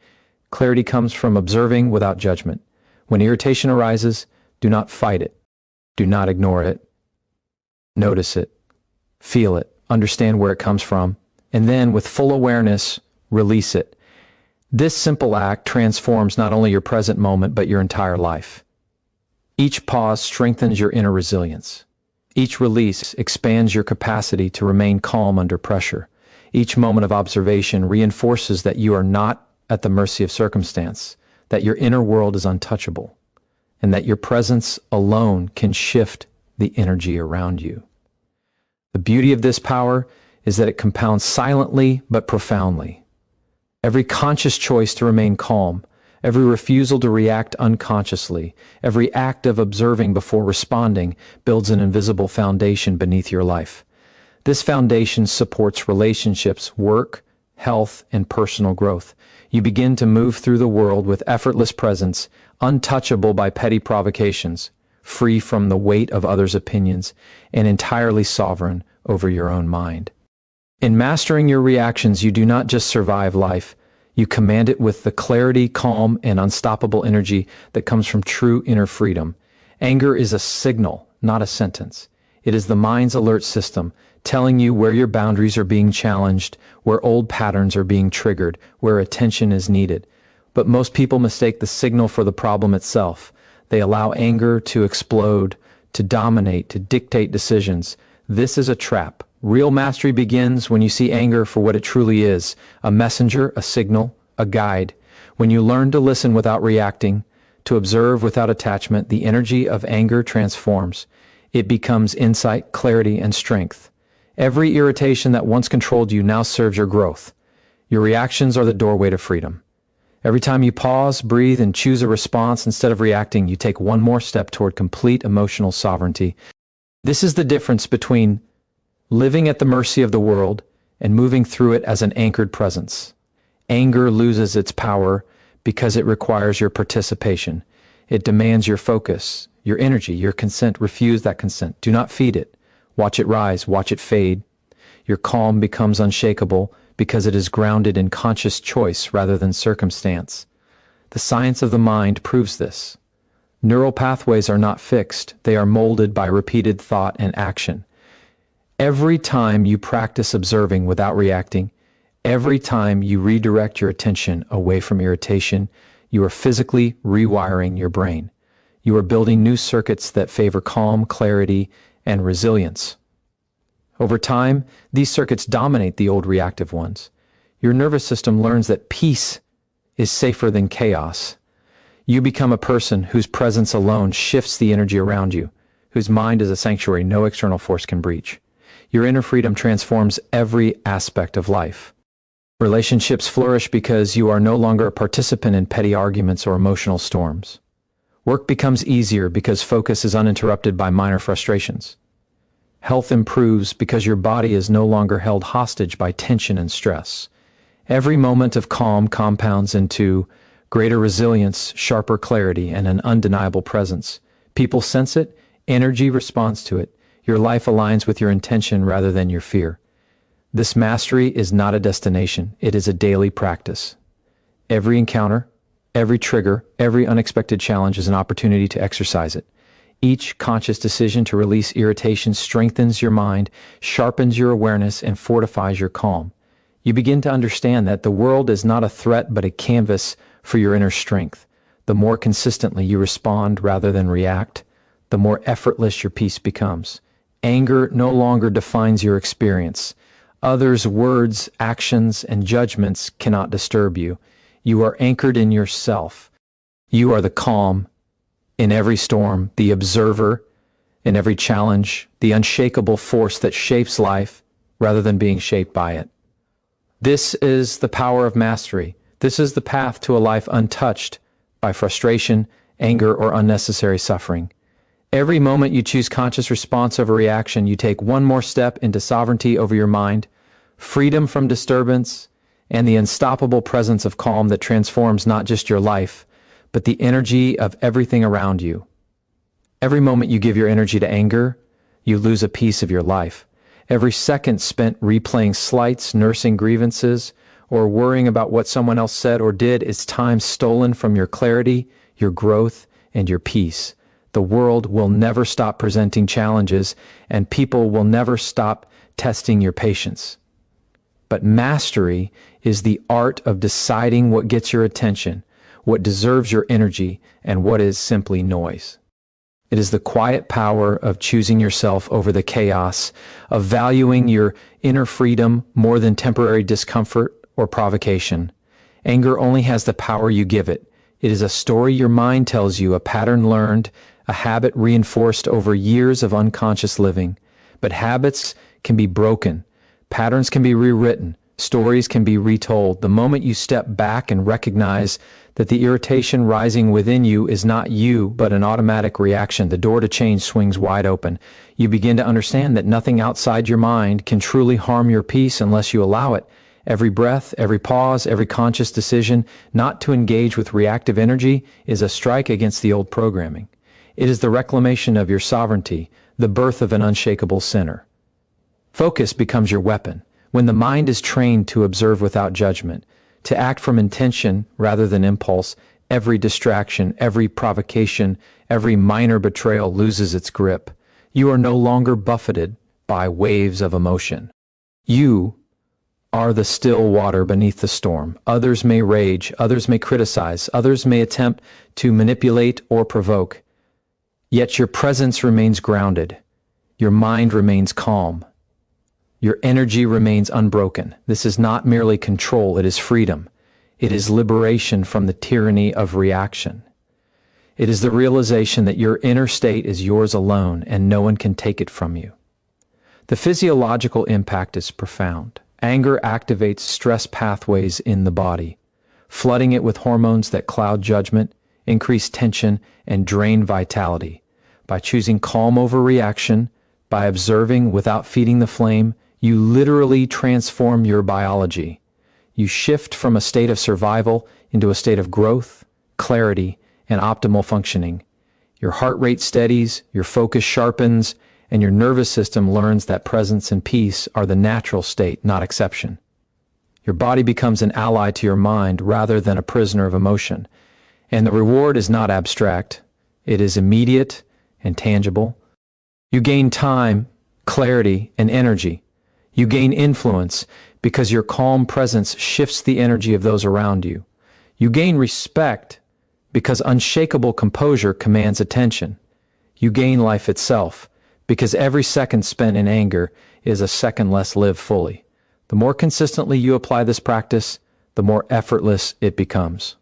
Clarity comes from observing without judgment. When irritation arises, do not fight it. Do not ignore it. Notice it. Feel it. Understand where it comes from. And then, with full awareness, release it. This simple act transforms not only your present moment, but your entire life. Each pause strengthens your inner resilience. Each release expands your capacity to remain calm under pressure. Each moment of observation reinforces that you are not at the mercy of circumstance, that your inner world is untouchable, and that your presence alone can shift the energy around you. The beauty of this power is that it compounds silently but profoundly. Every conscious choice to remain calm, every refusal to react unconsciously, every act of observing before responding builds an invisible foundation beneath your life. This foundation supports relationships, work, health, and personal growth. You begin to move through the world with effortless presence, untouchable by petty provocations, free from the weight of others' opinions, and entirely sovereign over your own mind. In mastering your reactions, you do not just survive life, you command it with the clarity, calm, and unstoppable energy that comes from true inner freedom. Anger is a signal, not a sentence. It is the mind's alert system, telling you where your boundaries are being challenged, where old patterns are being triggered, where attention is needed. But most people mistake the signal for the problem itself. They allow anger to explode, to dominate, to dictate decisions. This is a trap. Real mastery begins when you see anger for what it truly is, a messenger, a signal, a guide. When you learn to listen without reacting, to observe without attachment, the energy of anger transforms. It becomes insight, clarity, and strength. Every irritation that once controlled you now serves your growth. Your reactions are the doorway to freedom. Every time you pause, breathe, and choose a response instead of reacting, you take one more step toward complete emotional sovereignty. This is the difference between living at the mercy of the world and moving through it as an anchored presence. Anger loses its power because it requires your participation. It demands your focus, your energy, your consent. Refuse that consent. Do not feed it. Watch it rise, watch it fade. Your calm becomes unshakable because it is grounded in conscious choice rather than circumstance. The science of the mind proves this. Neural pathways are not fixed. They are molded by repeated thought and action. Every time you practice observing without reacting, every time you redirect your attention away from irritation, you are physically rewiring your brain. You are building new circuits that favor calm, clarity, and resilience. Over time, these circuits dominate the old reactive ones. Your nervous system learns that peace is safer than chaos. You become a person whose presence alone shifts the energy around you. whose mind is a sanctuary no external force can breach. Your inner freedom transforms every aspect of life. Relationships flourish because you are no longer a participant in petty arguments or emotional storms. Work becomes easier because focus is uninterrupted by minor frustrations. Health improves because your body is no longer held hostage by tension and stress. Every moment of calm compounds into greater resilience, sharper clarity, and an undeniable presence. People sense it, energy responds to it. Your life aligns with your intention rather than your fear. This mastery is not a destination, it is a daily practice. Every encounter, every trigger, every unexpected challenge is an opportunity to exercise it. Each conscious decision to release irritation strengthens your mind, sharpens your awareness, and fortifies your calm. You begin to understand that the world is not a threat but a canvas for your inner strength. The more consistently you respond rather than react, the more effortless your peace becomes. Anger no longer defines your experience. Others' words, actions, and judgments cannot disturb you. You are anchored in yourself. You are the calm in every storm, the observer in every challenge, the unshakable force that shapes life rather than being shaped by it. This is the power of mastery. This is the path to a life untouched by frustration, anger, or unnecessary suffering. Every moment you choose conscious response over reaction, you take one more step into sovereignty over your mind, freedom from disturbance, and the unstoppable presence of calm that transforms not just your life, but the energy of everything around you. Every moment you give your energy to anger, you lose a piece of your life. Every second spent replaying slights, nursing grievances, or worrying about what someone else said or did is time stolen from your clarity, your growth, and your peace. The world will never stop presenting challenges, and people will never stop testing your patience. But mastery is the art of deciding what gets your attention, what deserves your energy, and what is simply noise. It is the quiet power of choosing yourself over the chaos, of valuing your inner freedom more than temporary discomfort or provocation. Anger only has the power you give it. It is a story your mind tells you, a pattern learned, a habit reinforced over years of unconscious living. But habits can be broken. Patterns can be rewritten. Stories can be retold. The moment you step back and recognize that the irritation rising within you is not you, but an automatic reaction, the door to change swings wide open. You begin to understand that nothing outside your mind can truly harm your peace unless you allow it. Every breath, every pause, every conscious decision not to engage with reactive energy is a strike against the old programming. It is the reclamation of your sovereignty, the birth of an unshakable center. Focus becomes your weapon. When the mind is trained to observe without judgment, to act from intention rather than impulse, every distraction, every provocation, every minor betrayal loses its grip. You are no longer buffeted by waves of emotion. You are the still water beneath the storm. Others may rage, others may criticize, others may attempt to manipulate or provoke. Yet your presence remains grounded. Your mind remains calm. Your energy remains unbroken. This is not merely control, it is freedom. It is liberation from the tyranny of reaction. It is the realization that your inner state is yours alone and no one can take it from you. The physiological impact is profound. Anger activates stress pathways in the body, flooding it with hormones that cloud judgment, increase tension, and drain vitality. By choosing calm over reaction, by observing without feeding the flame, you literally transform your biology. You shift from a state of survival into a state of growth, clarity, and optimal functioning. Your heart rate steadies, your focus sharpens, and your nervous system learns that presence and peace are the natural state, not exception. Your body becomes an ally to your mind rather than a prisoner of emotion. And the reward is not abstract. It is immediate and tangible. You gain time, clarity, and energy. You gain influence because your calm presence shifts the energy of those around you. You gain respect because unshakable composure commands attention. You gain life itself because every second spent in anger is a second less lived fully. The more consistently you apply this practice, the more effortless it becomes.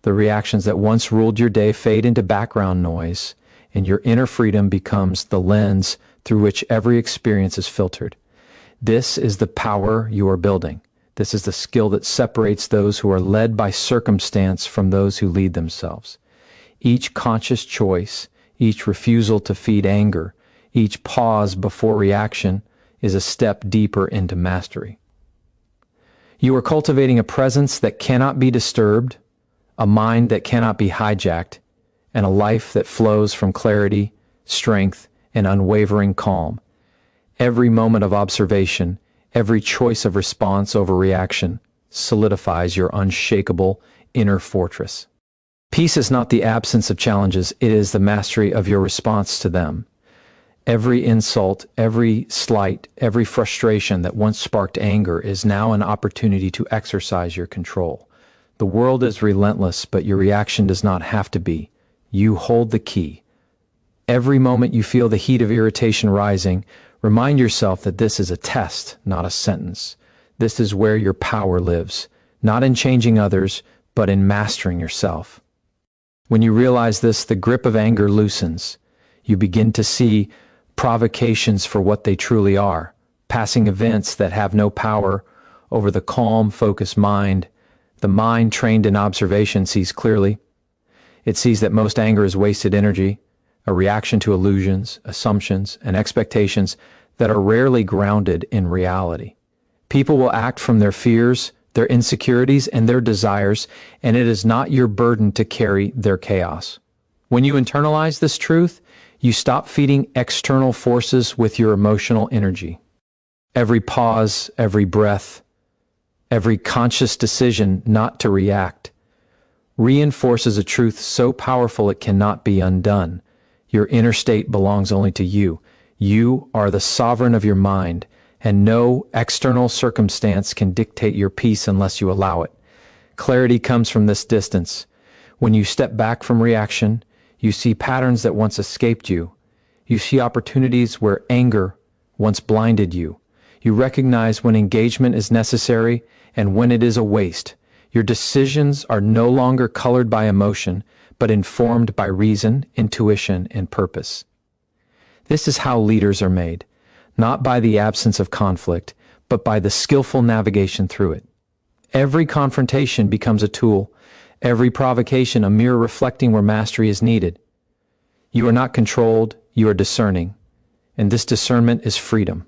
The reactions that once ruled your day fade into background noise, and your inner freedom becomes the lens through which every experience is filtered. This is the power you are building. This is the skill that separates those who are led by circumstance from those who lead themselves. Each conscious choice, each refusal to feed anger, each pause before reaction is a step deeper into mastery. You are cultivating a presence that cannot be disturbed, a mind that cannot be hijacked, and a life that flows from clarity, strength, and unwavering calm. Every moment of observation, every choice of response over reaction solidifies your unshakable inner fortress. Peace is not the absence of challenges, it is the mastery of your response to them. Every insult, every slight, every frustration that once sparked anger is now an opportunity to exercise your control. The world is relentless, but your reaction does not have to be. You hold the key. Every moment you feel the heat of irritation rising, remind yourself that this is a test, not a sentence. This is where your power lives, not in changing others, but in mastering yourself. When you realize this, the grip of anger loosens. You begin to see provocations for what they truly are, passing events that have no power over the calm, focused mind. The mind trained in observation sees clearly. It sees that most anger is wasted energy, a reaction to illusions, assumptions, and expectations that are rarely grounded in reality. People will act from their fears, their insecurities, and their desires, and it is not your burden to carry their chaos. When you internalize this truth, you stop feeding external forces with your emotional energy. Every pause, every breath, every conscious decision not to react reinforces a truth so powerful it cannot be undone. Your inner state belongs only to you. You are the sovereign of your mind, and no external circumstance can dictate your peace unless you allow it. Clarity comes from this distance. When you step back from reaction, you see patterns that once escaped you. You see opportunities where anger once blinded you. You recognize when engagement is necessary and when it is a waste. Your decisions are no longer colored by emotion, but informed by reason, intuition, and purpose. This is how leaders are made, not by the absence of conflict, but by the skillful navigation through it. Every confrontation becomes a tool, every provocation a mirror reflecting where mastery is needed. You are not controlled, you are discerning, and this discernment is freedom.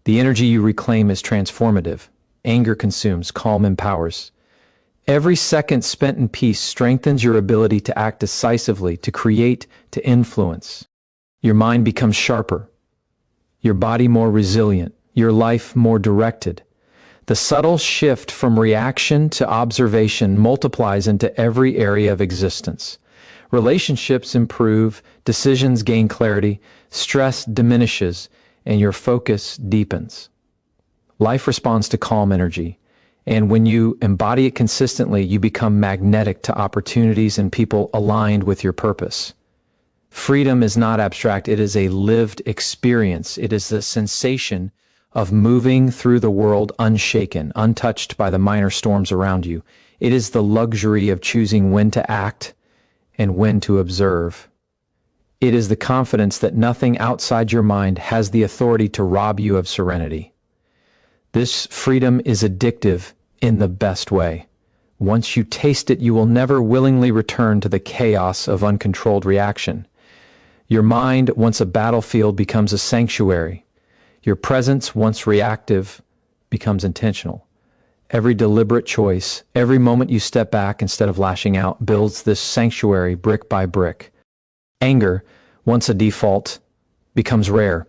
The energy you reclaim is transformative. Anger consumes, calm empowers. Every second spent in peace strengthens your ability to act decisively, to create, to influence. Your mind becomes sharper, your body more resilient, your life more directed. The subtle shift from reaction to observation multiplies into every area of existence. Relationships improve, decisions gain clarity, stress diminishes, and your focus deepens. Life responds to calm energy, and when you embody it consistently, you become magnetic to opportunities and people aligned with your purpose. Freedom is not abstract, it is a lived experience. It is the sensation of moving through the world unshaken, untouched by the minor storms around you. It is the luxury of choosing when to act and when to observe. It is the confidence that nothing outside your mind has the authority to rob you of serenity. This freedom is addictive in the best way. Once you taste it, you will never willingly return to the chaos of uncontrolled reaction. Your mind, once a battlefield, becomes a sanctuary. Your presence, once reactive, becomes intentional. Every deliberate choice, every moment you step back instead of lashing out, builds this sanctuary brick by brick. Anger, once a default, becomes rare.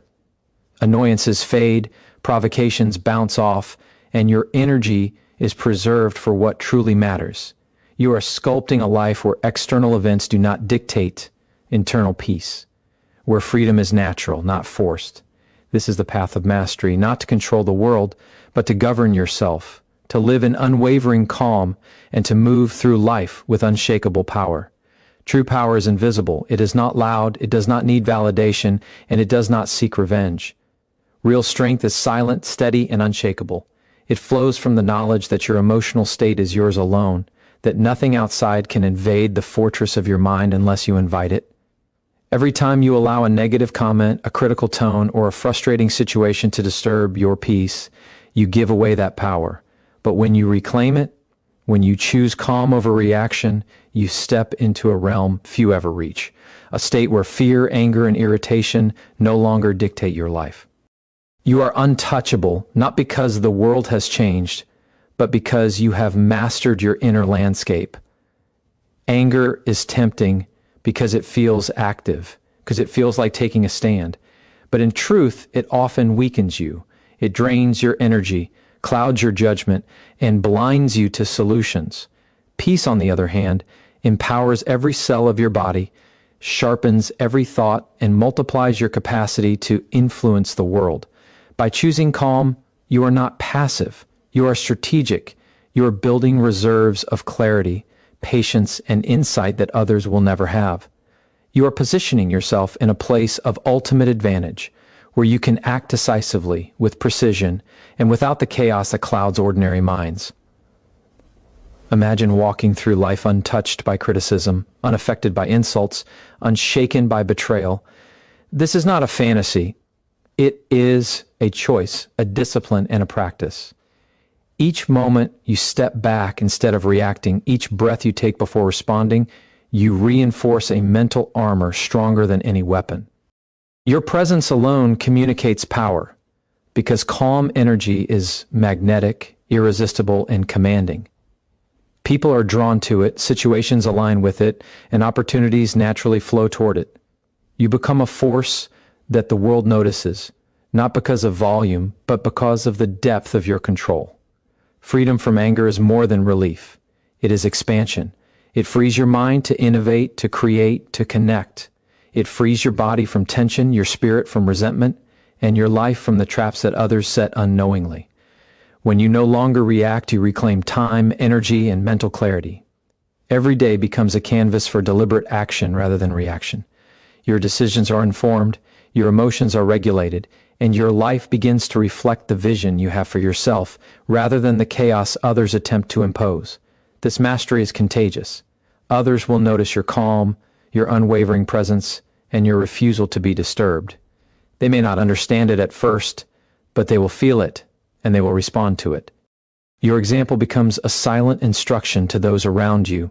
Annoyances fade, provocations bounce off, and your energy is preserved for what truly matters. You are sculpting a life where external events do not dictate internal peace, where freedom is natural, not forced. This is the path of mastery, not to control the world, but to govern yourself, to live in unwavering calm, and to move through life with unshakable power. True power is invisible. It is not loud, it does not need validation, and it does not seek revenge. Real strength is silent, steady, and unshakable. It flows from the knowledge that your emotional state is yours alone, that nothing outside can invade the fortress of your mind unless you invite it. Every time you allow a negative comment, a critical tone, or a frustrating situation to disturb your peace, you give away that power. But when you reclaim it, when you choose calm over reaction, you step into a realm few ever reach, a state where fear, anger, and irritation no longer dictate your life. You are untouchable, not because the world has changed, but because you have mastered your inner landscape. Anger is tempting because it feels active, because it feels like taking a stand. But in truth, it often weakens you. It drains your energy, clouds your judgment, and blinds you to solutions. Peace, on the other hand, empowers every cell of your body, sharpens every thought, and multiplies your capacity to influence the world. By choosing calm, you are not passive. You are strategic. You are building reserves of clarity, patience, and insight that others will never have. You are positioning yourself in a place of ultimate advantage, where you can act decisively, with precision, and without the chaos that clouds ordinary minds. Imagine walking through life untouched by criticism, unaffected by insults, unshaken by betrayal. This is not a fantasy. It is a choice, a discipline, and a practice. Each moment you step back instead of reacting, each breath you take before responding, you reinforce a mental armor stronger than any weapon. Your presence alone communicates power, because calm energy is magnetic, irresistible, and commanding. People are drawn to it, situations align with it, and opportunities naturally flow toward it. You become a force that the world notices, not because of volume, but because of the depth of your control. Freedom from anger is more than relief. It is expansion. It frees your mind to innovate, to create, to connect. It frees your body from tension, your spirit from resentment, and your life from the traps that others set unknowingly. When you no longer react, you reclaim time, energy, and mental clarity. Every day becomes a canvas for deliberate action rather than reaction. Your decisions are informed, your emotions are regulated, and your life begins to reflect the vision you have for yourself rather than the chaos others attempt to impose. This mastery is contagious. Others will notice your calm, your unwavering presence, and your refusal to be disturbed. They may not understand it at first, but they will feel it, and they will respond to it. Your example becomes a silent instruction to those around you,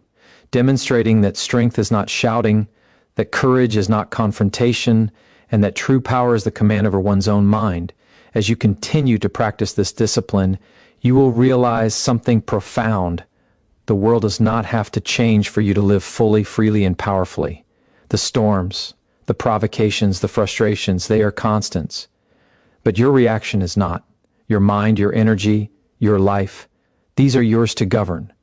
demonstrating that strength is not shouting, that courage is not confrontation, and that true power is the command over one's own mind. As you continue to practice this discipline, you will realize something profound. The world does not have to change for you to live fully, freely, and powerfully. The storms, the provocations, the frustrations, they are constants. But your reaction is not. Your mind, your energy, your life, these are yours to govern.